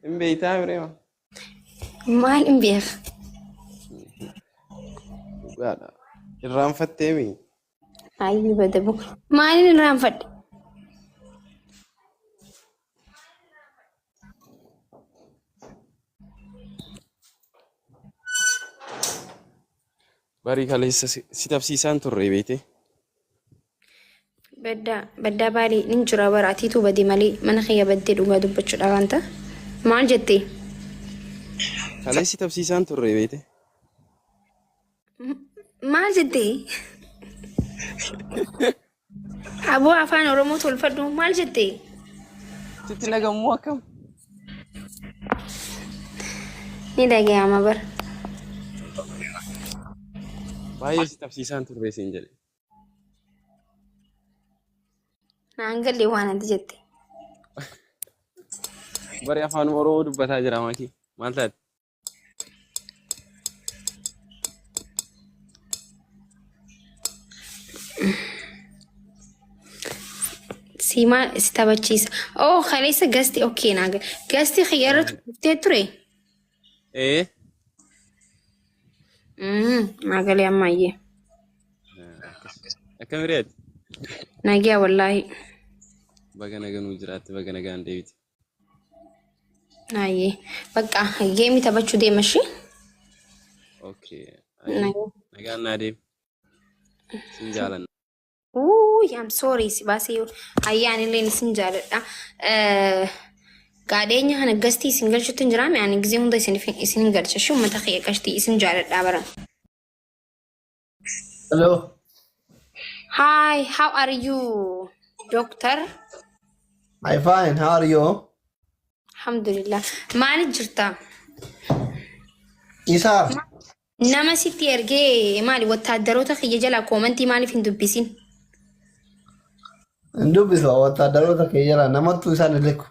إن بيتها بريمة maal hin beek dhugaadha irraanfatteemi ayyuu bada bu maalin irraanfadhe barii kaleessa si tabsiisaan turre beete baddaa baalii nin jira baraatiitu bade malee mana kiyya baddee dhugaa dubbachuudha waanta maal jettee kaleessa si tabsiisaan turre beete maal jettee aboo afaan oromoo tolfadhu maal jettee sitti nagamuu akkam ni dhaga'ama bar baay'ee si tabsiisaan turre siin jedhe naan galle waan ati jette barii afaan oromoo dubbataa jira maakii maal taate Sima si taphachiisa. Oh, kaleessa gasti okay naaga. Gasti xiyyaarratti dhuftee ture. ee Naagalee ammayyee. akkam hiriyaati Naagiyaa wallaahi. baga naganuu jiraatti baga nagaan deebiti Naayyee. Bakka geemii taphachuu deemashi. okay Naayyee. nagaan naa deemi sin jaalanna I'm sorry si baasee ayyaan illee isin jaaladha. Gaadheenya kana gastii isin galchuutti hin jiraame ani gizee hunda isin galcha shi uummata kiyya qashtii isin jaaladha bara. Hello. Hi, how are you, doctor? I'm fine. How are you? Alhamdulillah. Maaliif jirta? Isar. Nama sitti ergee maali wattaaddaroota kiyya jalaa koomantii maaliif hin dubbisin? Dubbisu wattaaddaroota kee jala namattu isaan illiku.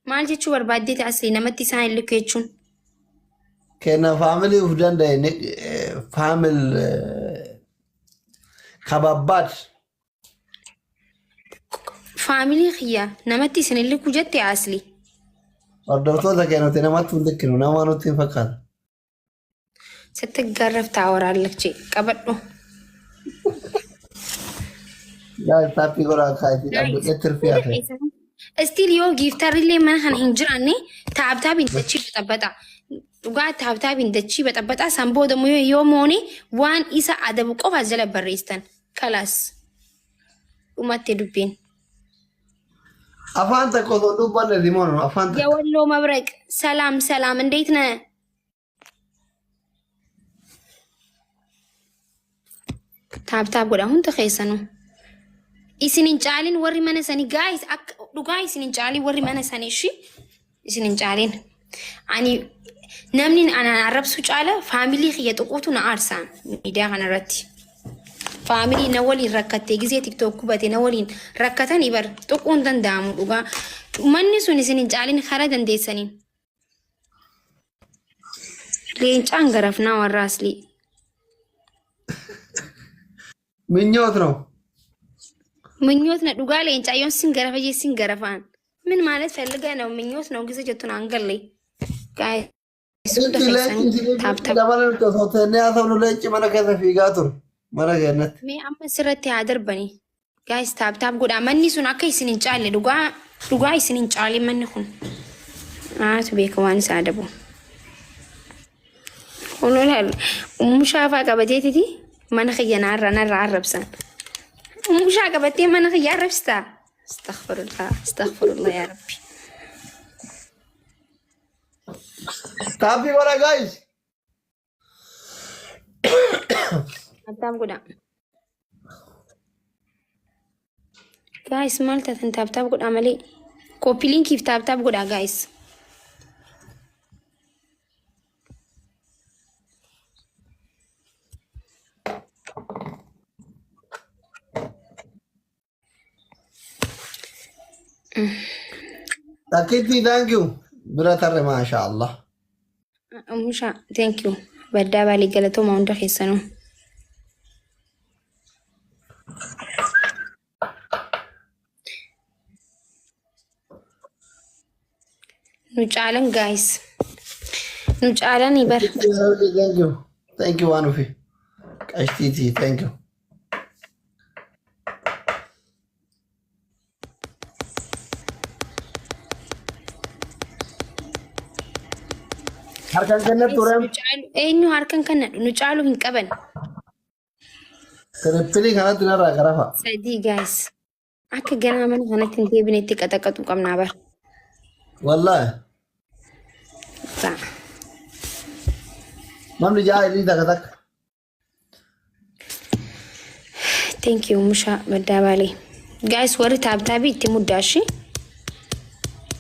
Maal jechuu barbaaddeeti asii namatti isaan illiku jechuun? Kenna faamilii uf danda'e faamil kababbaad. Faamilii kiyya namatti isin illiku jette asli. Hordoftoota kee nuti namatti hin likkinu nama nutti hin fakkaatu. Sitti garraftaa waraallachee qabadhu. Yaa taappii goraa kaaytii dhaabbatee tirfii hafe. Still yoo giiftarrillee mana kana hin jiraanne taabtaa bindachii baxabbata. Dhugaa taabtaa bindachii baxabbata san booda yoo moone waan isa adabu qofa jala barreessan. Kalaas. Dhumattee dubbiin. Afaan takka osoo dubbanne limoon afaan takka. Yawalloo mabraq ሰላም ሰላም እንዴት ነህ? ታብታብ ጎዳ ሁንተ ኸይሰኑ isinin caalin warri mana sanii guys akka dhugaa isinin caalin warri mana sanii shi isinin caalin ani namni ana arrabsu caala faamilii kiyya xuquutu na aarsaan miidiyaa kana irratti faamilii na waliin rakkattee gizee tiktok kubate na waliin rakkatanii bar xuquun danda'amu dhugaa manni sun isinin caalin kara dandeessaniin leencaan garafnaa warra aslii Minyoot ነው ምኞት ነው ዱጋ ለእንጫዮን ሲንገረፈ ሲንገረፋን ምን ማለት ፈልገ ነው ምኞት ነው ጊዜ ጀቱን አንገለይ ጋይ ሱንደ ፈሰን ታብታ ለማለት ነው ተሰተነ ያሰብሉ ለጭ መረከተ ፊጋቱር መረገነት ሜ አመስረት ያደርበኒ ጋይስ ታብታብ ጎዳ ማኒ ሱን አከይ ሲንን ጫለ ዱጋ ሲንን ጫለ መንኹን አቱ ቤከዋን ሳደቡ ሆኖላል ሙሻፋ ቀበቴቲ ማነኸየና አራና አረብሰን مش عجبتني ما انا يا ربستا استغفر الله يا ربي تابي ورا جايز قدام قدام جايز مالتا تنتاب قدام لي كوبي لينك كيف تاب قدام جايز Takiti thank you. Brother masha Allah. Musha thank you. Badda bali galato ma unda xisano. نجعلن جايز نجعلن يبر Thank you one of you. HTT, thank you. Harkan kena turun. Eenyu harkan kana nu caalu hin qaban. Terpilih kana tunara karafa. Sadii guys. Akka ganaa mana kanatti hin deebinetti qaxaqatu qabnaa bar. Wallahi. Sa. Mamni jaa ini tak. Thank you Musha Badabali. Guys warri taabtaabii itti muddaashi.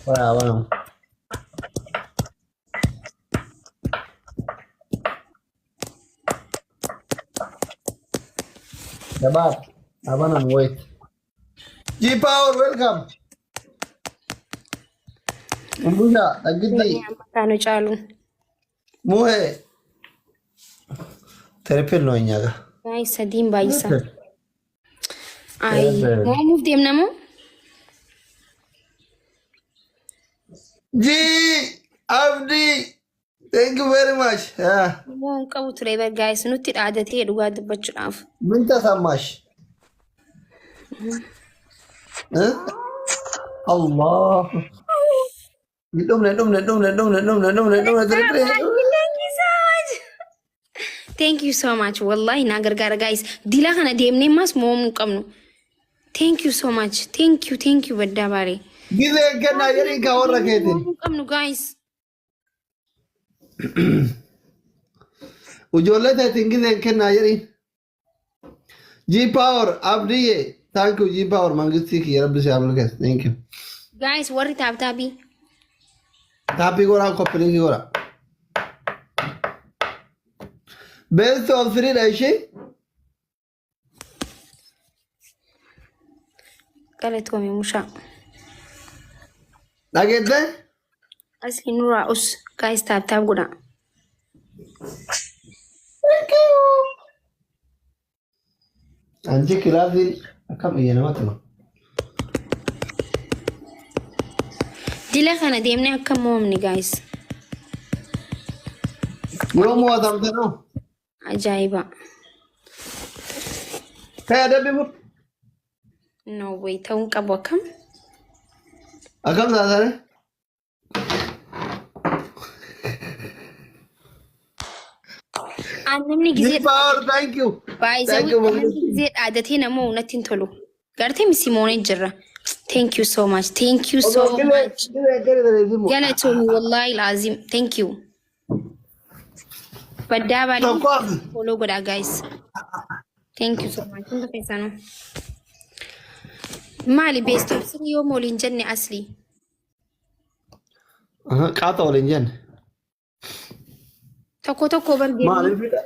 Wah. Dapat. Abanan wait. G Power welcome. Musa agiti. Kanu caalu. Muhe. Terpil no nyaga. Guys sadiin baay'isa. Ay, mau move deemna moo? G Abdi. Thank you very much. Yeah. Mau qabu ture bar guys nutti dhaadatee dhugaa dubbachuudhaaf. Minta samash. Allah. Dumne. Thank you so much. Wallahi na gargaara guys. Dila kana deemnee mas moomuu qabnu. Thank you so much. Thank you baddaa baaree. Gize kenna yeri ka warra keetin. Moomuu qabnu guys. Ujolle taatiin gize kenna yeri. G Power Abdiye. Thank you G Power mangisti ki rabbi se amulke. Thank you. Guys warri taabtaabii. Tapi gora kopling gora. Best of 3 Aishi. Galatoomii Mushaa. Nagedde? Asli nuraa us guys taabtaab godha. Thank you. Anji kilaafin akkam iyyanamatti ma. Dila kana deemnee akka moomni guys. Yoo mo'atamte no? Ajaa'iba. Kaya dabbi mur. No way ta'uun qabu akkam? Akkam taatane? Namni gizee Power, thank you. Thank you, namni gizee dhaadatee namoo natti hin tolu. Gartee misimoonee jirra. Thank you so much. Thank you so much. Galatoomii wallahi laazim. Thank you. Baddaa baay'ee follow godhaa guys. Thank you so much. Hunda keessanuu. Maali best of 3 yoo mooliin jenne asli. Qaata waliin jenne. Tokko bargeemu. Maali fida?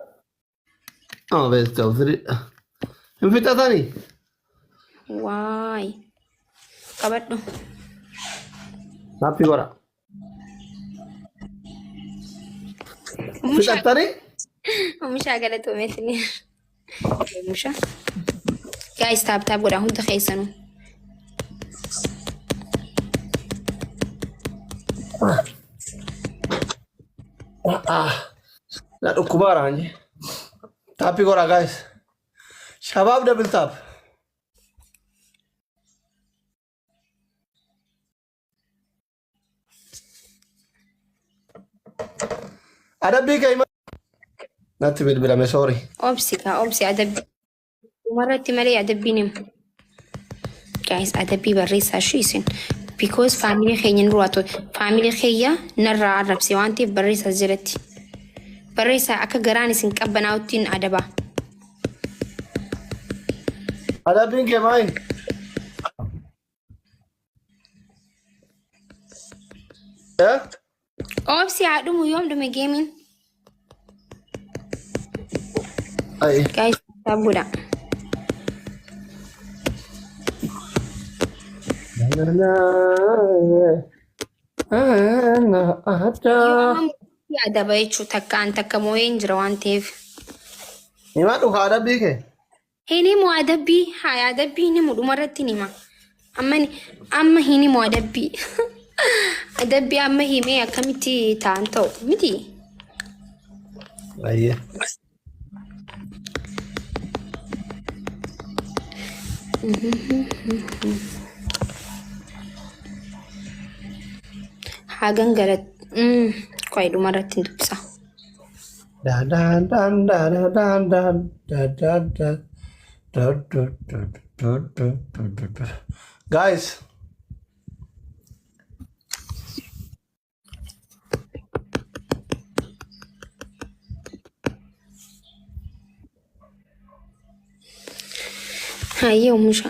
Best of 3. Hin fixatanii? Waay. Qabadhu. Happy gora. Fixatanii? Mushaa galatoomeetini. Mushaa. Guys taab godhaa hunda keessanuu. Na dhukkubaara hanji. Taappii gora guys. Shabaab double tap. Adabbii ka'ima. Natti bilbilame sorry. Obsi adabbii. Umarratti malee adabbiin himu. Guys adabbii barreessaa isin. Because family keenya nurraatu. Family keenya narraa arrabse waan ta'eef barreessaa jiratti. Barreessaa akka garaan isin qabbanaa'uttiin adaba. Adabbiin kee maali? Obsi haadhumu yoom dhume geemiin? Ayi. Guys taab godhaa. Adaba jechuun takka moo'een jira waan ta'eef. Himaa dhugaa adabbii kee? Hin himu adabbii adabbii hin himu dhumarratti hima. Amma hin himu adabbii. Adabbii amma himee akkamitti ta'an ta'u miti. Ayyee. Hagan galat qoy dhumarratti hin dubbisa. Dan dan dan dan dan dan dan dan dan. Guys. Hayyee oomisha.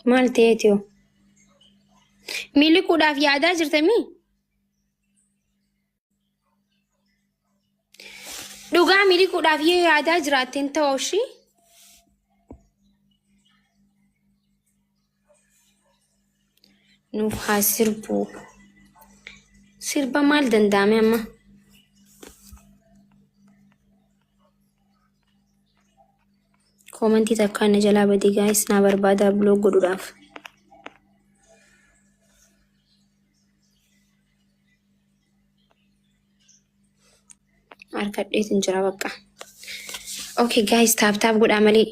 Maal ta'eetiyoo? Miliquudhaaf yaadaa jirtamii? Dhugaa miliquudhaaf yoo yaadaa jiraatteen ta'oo ishii? Nuuf haa sirbu. Sirba maal danda'ame amma? Komentii takkaan na jalaa badii gaayis naa barbaada blog godhuudhaaf. Harkadheetin jira bakka. Okay guys, taap godhaa malee.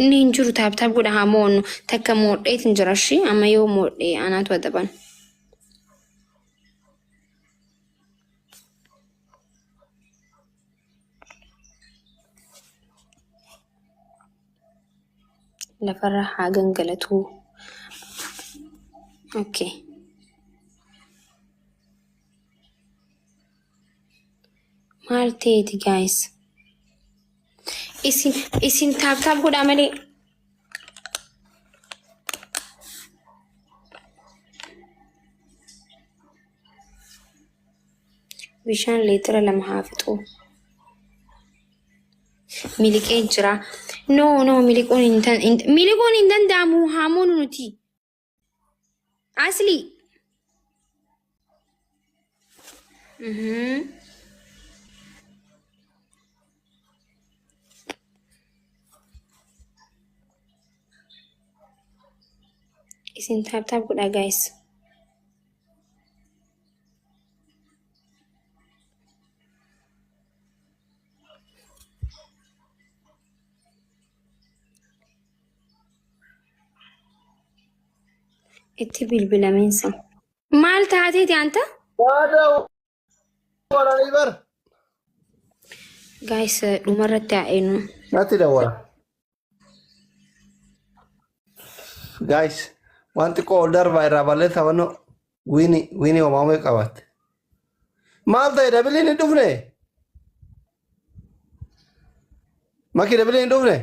Inni hin jiru taap godhaa haa mo'onnu. Takka moodheetin jira ishii amma yoo moodhee anaatu adaban. Lafarra haa gangalatuu. Okay. Maal ta'eeti guys? Isin taap godhaa malee. Bishaan leetira 2 haa fixu. Miliqee jira. No, miliquun hin danda'amu haamuun nuti. Asli. Isin taap godhaa guys. Itti bilbilameensa. Maal taateeti anta? Guys, dhumarratti haa'eenu. Natti dawwala. Guys, wanti xiqqoo ol darbaa irraa balleessa wanno wiini homaamee qabatte. Maal ta'e dabiliin hin dhufne? Makii dabiliin hin dhufne?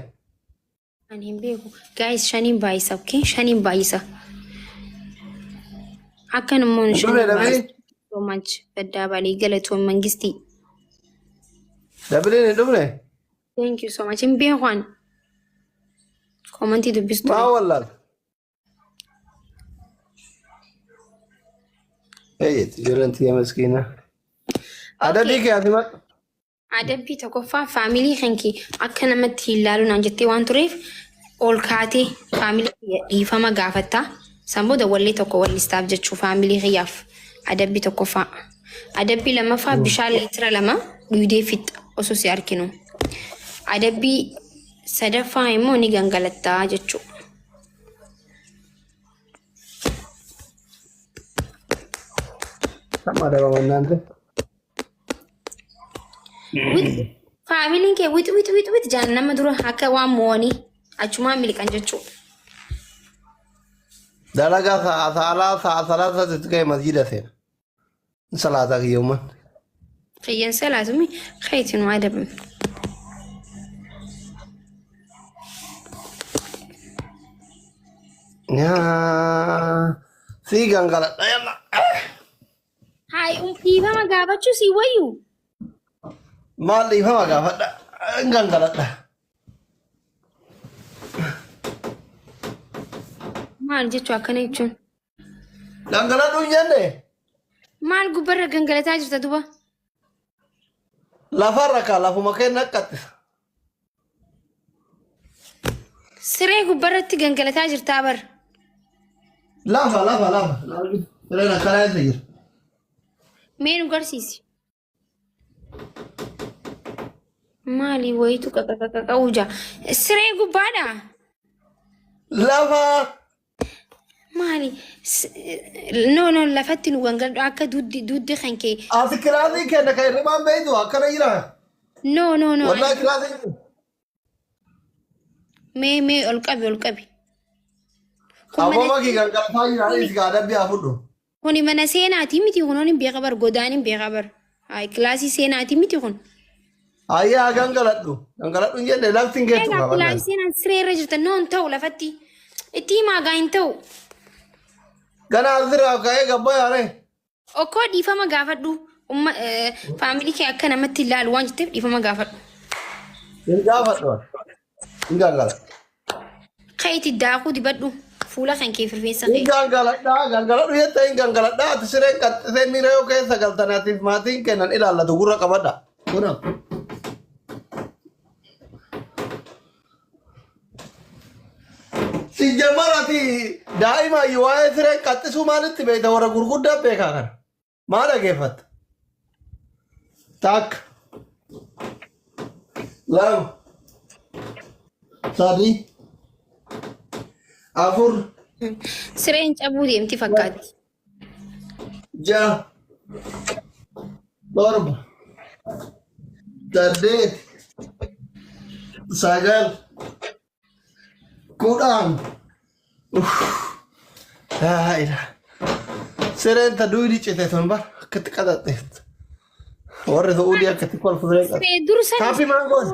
Ani hin beeku. Guys, 5 baay'isa, okay? 5 baay'isa. Akka namoonni 5 baay'isa. So much. Baddaa balii galatoon mangistii. Dabiliin hin dhufne? Thank you so much. Hin beekuun. Komentii dubbistu. Maa wallaal? Ijoolleen maskiina. Adabbii kee ati maqaa? Adabbii tokkoffaa faamilii kenkii akka namatti hin ilaaluun aan jettee waan tureef ol kaatee faamilii dhiifama gaafattaa. San booda wallee tokko wallistaaf jechuu faamilii kiyyaaf. Adabbii tokkoffaa. Adabbii lammaffaa bishaan leetira 2 dhuydee fixa osoo si arginu. Adabbii sadaffaa immoo ni gangalattaa jechuu. Sama daba mannante. Faamiliin kee wit jaan nama dura akka waan mo'anii achumaan miliqan jechuu. Dalagaa sa'a salaata ka'e masjida seena. Salaata kiyyumman. Qiyyan salaatumi khaytinu adabam. Si gangaladha yalla. Hai, dhiifama gaafachuu si wayyu. Maal dhiifama gaafadha? Gangaladha. Maal jechuu akkana jechuun? Gangaladhu hin jenne? Maal gubbarra gangalataa jirta duba? Lafarra kaa lafuma kee naqqattisa. Siree gubbarratti gangalataa jirtaa bar. Lafa. Sireen akkanaa isa jira. Mee nu garsiisi. Maali wayitu qaqaqaqaqa'uuja. Siree gubbaadha. Lafa. Maali? No, lafatti nu gangadhu akka duddi kan kee. Ati kilaasii kenna kan hirribaan beeytu akkana jira. No. Wallahi kilaasii. Mee ol qabi. Abbooma kii kan qalfaa jiraanis gaadabbii haa fudhu. Kuni mana seenaatii miti kun hin beeka bar godaan hin beeka bar. Hayi kilaasii seenaatii miti kun. Ayyaa gangaladhu hin jenne lafti hin geettu Egaa qaba. kilaasii seenaa siree irra jirtan noon ta'u lafatti. Itti himaa hin ta'u. Gana asirraa ka'ee gabba yaare. Okkoo dhiifama gaafadhu. Faamilii kee akka namatti ilaalu waan jetteef dhiifama gaafadhu. Hin gaafadhu. Hin gangala. Ka'itti daakuu dibadhu. Fuula kan kee firfeessa kee. Hin gangaladhu jetta hin gangaladhaa ati sireen qaxxisee miira yoo keessa galtanaatiif maatiin kennan ilaallatu gurra qabadha. Kuna. Si jamarati daa'ima waa'ee sireen qaxxisuu maalitti beekta warra gurguddaa beekaa kana. Maal dhageeffatta? Takka. Lama. Sadii. Afur. Sireen cabuu deemti fakkaatti. Ja'a. Torba. Saddeet. Sagal. Kudhan. Sireen ta duudi cite sun bar akkatti qaxaxxeet. Warri Saa'udii akkatti kolfu sireen qaxaxxeet. Siree dur Kaafi maangoon.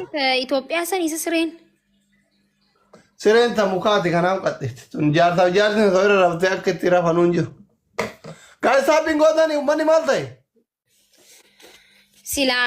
Itoophiyaa san isa sireen. Sireen ta mukaati kanaaf qaxxeet. Sun jaarsaaf jaarsi osoo irra raftee akka itti rafanuun jiru. Kan isaa bingootanii uummanni maal ta'e? Silaa